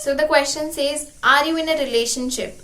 So the question says, are you in a relationship?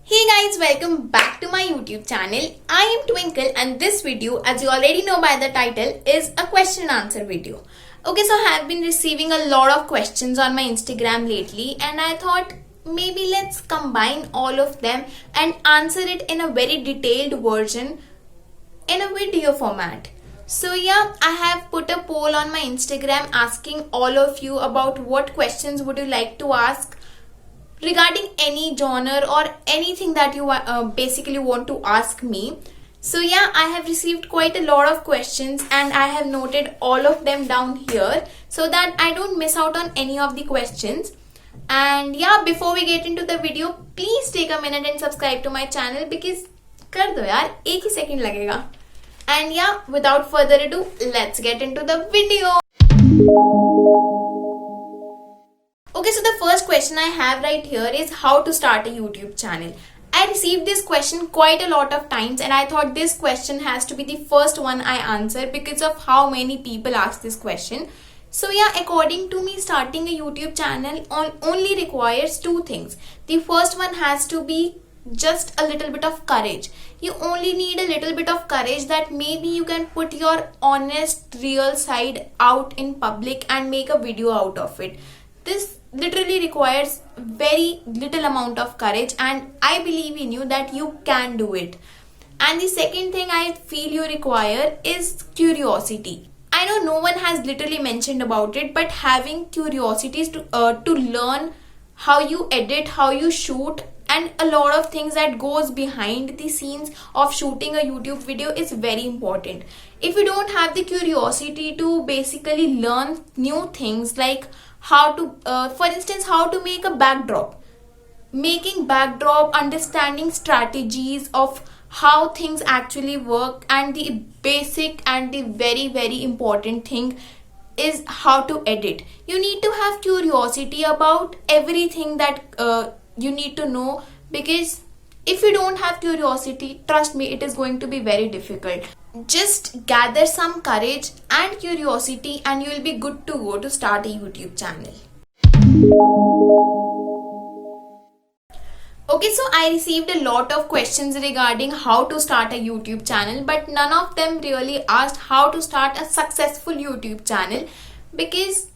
Hey guys, welcome back to my YouTube channel. I am Twinkle and this video, as you already know by the title, is a question and answer video. Okay, so I have been receiving a lot of questions on my Instagram lately and I thought maybe let's combine all of them and answer it in a very detailed version in a video format. So yeah, I have put a poll on my Instagram asking all of you about what questions would you like to ask regarding any genre or anything that you basically want to ask me. So yeah, I have received quite a lot of questions and I have noted all of them down here so that I don't miss out on any of the questions. And yeah, before we get into the video, please take a minute and subscribe to my channel because कर दो यार, एक ही second लगेगा. And yeah, without further ado, let's get into the video. Okay, so the first question I have right here is how to start a YouTube channel. I received this question quite a lot of times and I thought this question has to be the first one I answer because of how many people ask this question. So yeah, according to me, starting a YouTube channel only requires two things. The first one has to be just a little bit of courage. You only need a little bit of courage that maybe you can put your honest, real side out in public and make a video out of it. This literally requires very little amount of courage and I believe in you that you can do it. And the second thing I feel you require is curiosity. I know no one has literally mentioned about it, but having curiosity to learn how you edit, how you shoot, and a lot of things that goes behind the scenes of shooting a YouTube video is very important. If you don't have the curiosity to basically learn new things like how to, for instance, how to make a backdrop, understanding strategies of how things actually work, and the basic and the very important thing is how to edit. You need to have curiosity about everything that you need to know, because if you don't have curiosity, trust me, it is going to be very difficult. Just gather some courage and curiosity and you will be good to go to start a YouTube channel. Okay, so I received a lot of questions regarding how to start a YouTube channel, but none of them really asked how to start a successful YouTube channel, because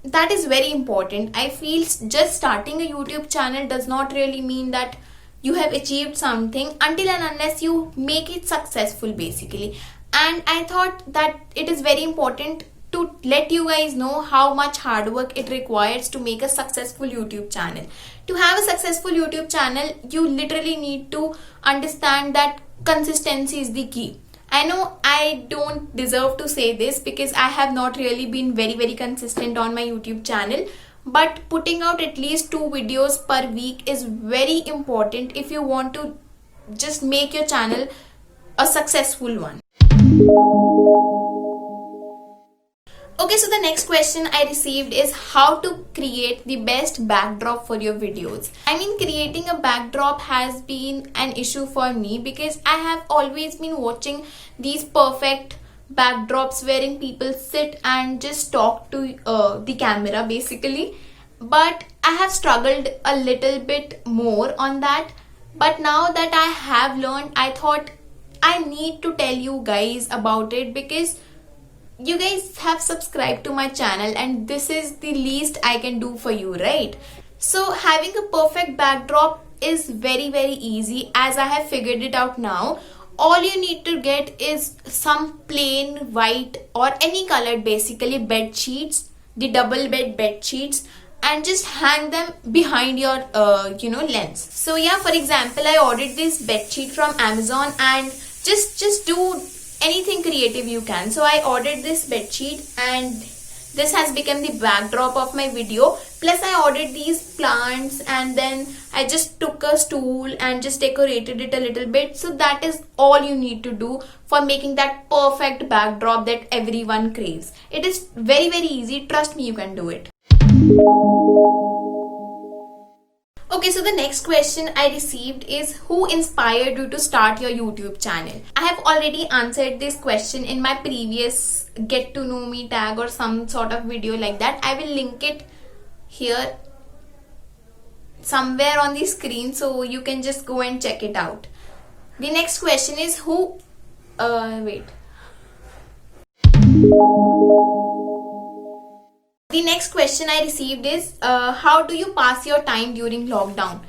that is very important. I feel just starting a YouTube channel does not really mean that you have achieved something until and unless you make it successful basically. And I thought that it is very important to let you guys know how much hard work it requires to make a successful YouTube channel. To have a successful YouTube channel, you literally need to understand that consistency is the key. I know I don't deserve to say this because I have not really been very consistent on my YouTube channel, but putting out at least 2 videos per week is very important if you want to just make your channel a successful one. Okay, so the next question I received is how to create the best backdrop for your videos. I mean, creating a backdrop has been an issue for me because I have always been watching these perfect backdrops wherein people sit and just talk to the camera basically. But I have struggled a little bit more on that. But now that I have learned, I thought I need to tell you guys about it because you guys have subscribed to my channel and this is the least I can do for you, right? So having a perfect backdrop is very easy, as I have figured it out now. All you need to get is some plain white or any colored basically bed sheets, the double bed sheets, and just hang them behind your lens. So yeah, for example, I ordered this bed sheet from Amazon, and just do anything creative you can. So I ordered this bed sheet and this has become the backdrop of my video. Plus I ordered these plants and then I just took a stool and just decorated it a little bit. So that is all you need to do for making that perfect backdrop that everyone craves. It is very easy. Trust me, you can do it. Okay, so the next question I received is who inspired you to start your YouTube channel? I have already answered this question in my previous get to know me tag or some sort of video like that. I will link it here somewhere on the screen so you can just go and check it out. The next question is wait. The next question I received is how do you pass your time during lockdown?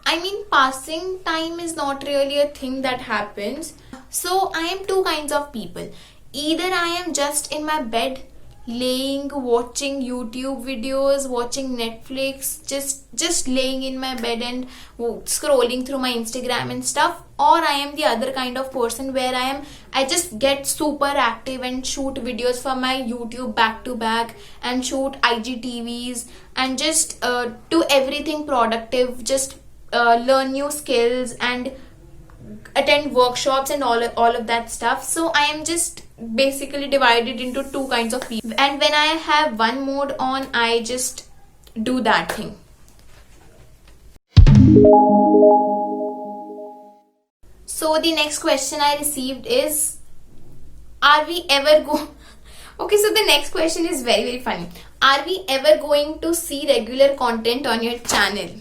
I mean, passing time is not really a thing that happens. So I am two kinds of people. Either I am just in my bed laying, watching YouTube videos, watching Netflix, just laying in my bed and scrolling through my Instagram and stuff, or I am the other kind of person where I just get super active and shoot videos for my YouTube back to back and shoot IGTVs and just do everything productive, just learn new skills and attend workshops and all of that stuff. So I am just basically divided into two kinds of people, and when I have one mode on, I just do that thing. So the next question I received is, are we ever okay, so the next question is very, very funny. Are we ever going to see regular content on your channel?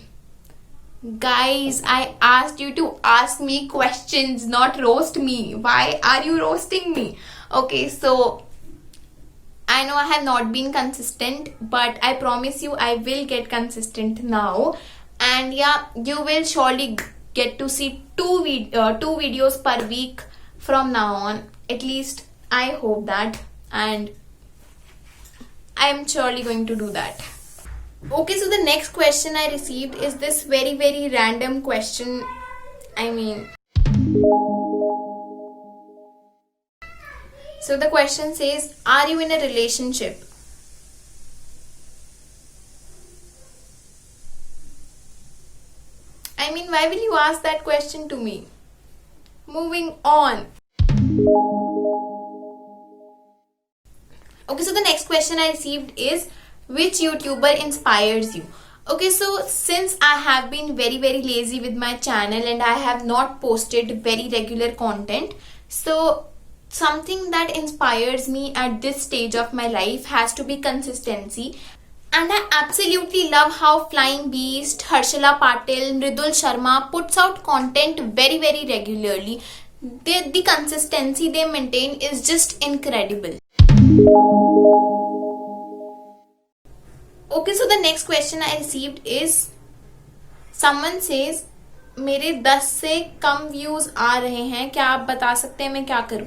Guys, I asked you to ask me questions, not roast me. Why are you roasting me? Okay, so I know I have not been consistent, but I promise you I will get consistent now. And yeah, you will surely get to see two videos per week from now on. At least I hope that, and I am surely going to do that. Okay, so the next question I received is this very, very random question. So the question says, are you in a relationship? Why will you ask that question to me? Moving on. Okay, so the next question I received is, which YouTuber inspires you? Okay, so since I have been very, very lazy with my channel and I have not posted very regular content, so something that inspires me at this stage of my life has to be consistency. And I absolutely love how Flying Beast, Harshala Patil, Mridul Sharma puts out content very, very regularly. The consistency they maintain is just incredible. Okay, so the next question I received is, someone says, मेरे 10 से कम views आ रहे हैं, क्या आप बता सकते हैं मैं क्या करूं?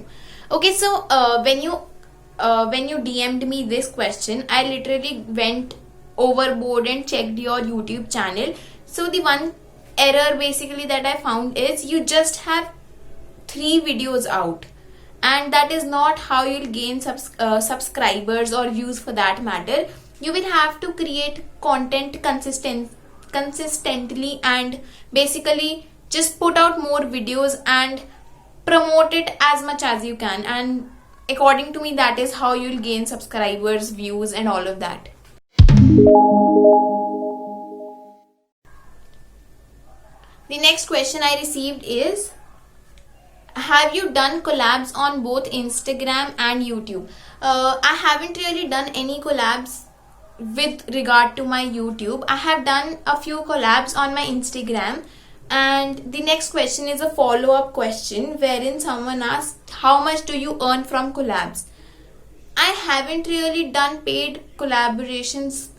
Okay, so when you DM'd me this question, I literally went overboard and checked your YouTube channel. So the one error basically that I found is you just have 3 videos out, and that is not how you'll gain subscribers or views for that matter. You will have to create content consistently and basically just put out more videos and promote it as much as you can, and according to me that is how you'll gain subscribers, views and all of that. The next question I received is, have you done collabs on both Instagram and YouTube? I haven't really done any collabs with regard to my YouTube. I have done a few collabs on my Instagram. And the next question is a follow-up question wherein someone asked, how much do you earn from collabs? I haven't really done paid collaborations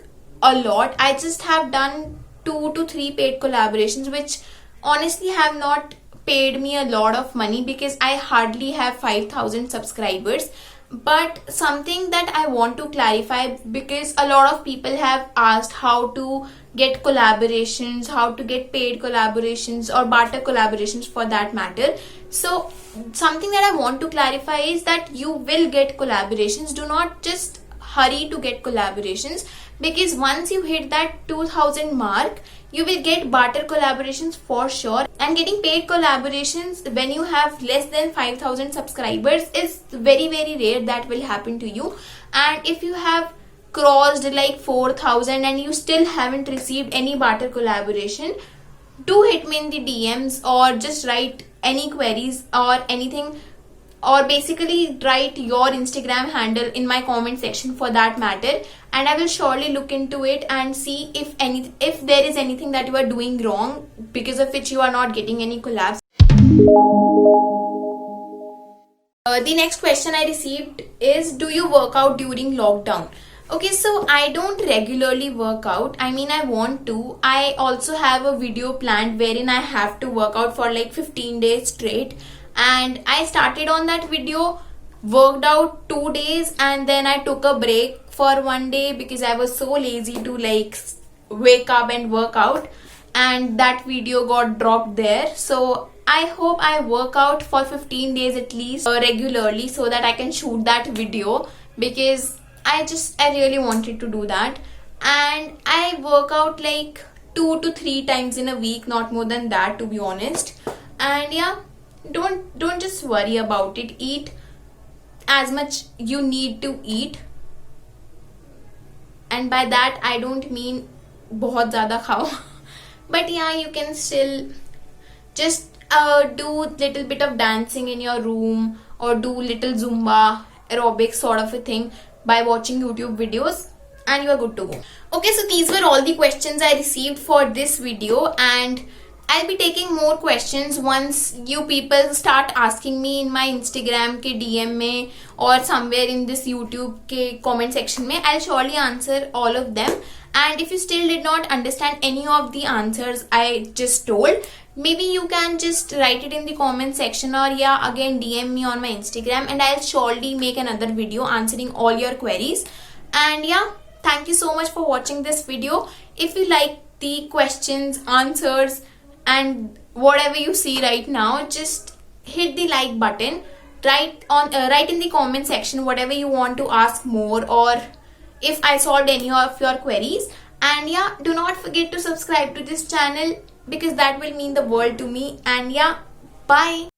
a lot. I just have done 2 to 3 paid collaborations, which honestly have not paid me a lot of money because I hardly have 5,000 subscribers. But something that I want to clarify, because a lot of people have asked how to get collaborations, how to get paid collaborations or barter collaborations for that matter. So something that I want to clarify is that you will get collaborations. Do not just hurry to get collaborations, because once you hit that 2,000 mark, you will get barter collaborations for sure. And getting paid collaborations when you have less than 5,000 subscribers is very, very rare that will happen to you. And if you have crossed like 4,000 and you still haven't received any barter collaboration, do hit me in the DMs or just write any queries or anything, or basically write your Instagram handle in my comment section for that matter, and I will surely look into it and see if there is anything that you are doing wrong because of which you are not getting any collabs. The next question I received is, do you work out during lockdown? Okay, so I don't regularly work out. I mean, I want to. I also have a video planned wherein I have to work out for like 15 days straight. And I started on that video, worked out 2 days, and then I took a break for 1 day because I was so lazy to like wake up and work out. And that video got dropped there. So I hope I work out for 15 days at least regularly so that I can shoot that video, because I really wanted to do that. And I work out like 2 to 3 times in a week, not more than that, to be honest. And yeah, don't just worry about it. Eat as much you need to eat, and by that I don't mean बहुत ज़्यादा खाओ, but yeah, you can still just do little bit of dancing in your room or do little Zumba aerobics sort of a thing by watching YouTube videos, and you are good to go. Okay, so these were all the questions I received for this video, and I'll be taking more questions once you people start asking me in my Instagram के DM में or somewhere in this YouTube के comment section में. I'll surely answer all of them. And if you still did not understand any of the answers I just told, maybe you can just write it in the comment section, or yeah, again DM me on my Instagram, and I'll surely make another video answering all your queries. And yeah, thank you so much for watching this video. If you like the questions, answers, and whatever you see right now, just hit the like button. Write in the comment section whatever you want to ask more, or if I solved any of your queries. And yeah, do not forget to subscribe to this channel because that will mean the world to me. And yeah, bye.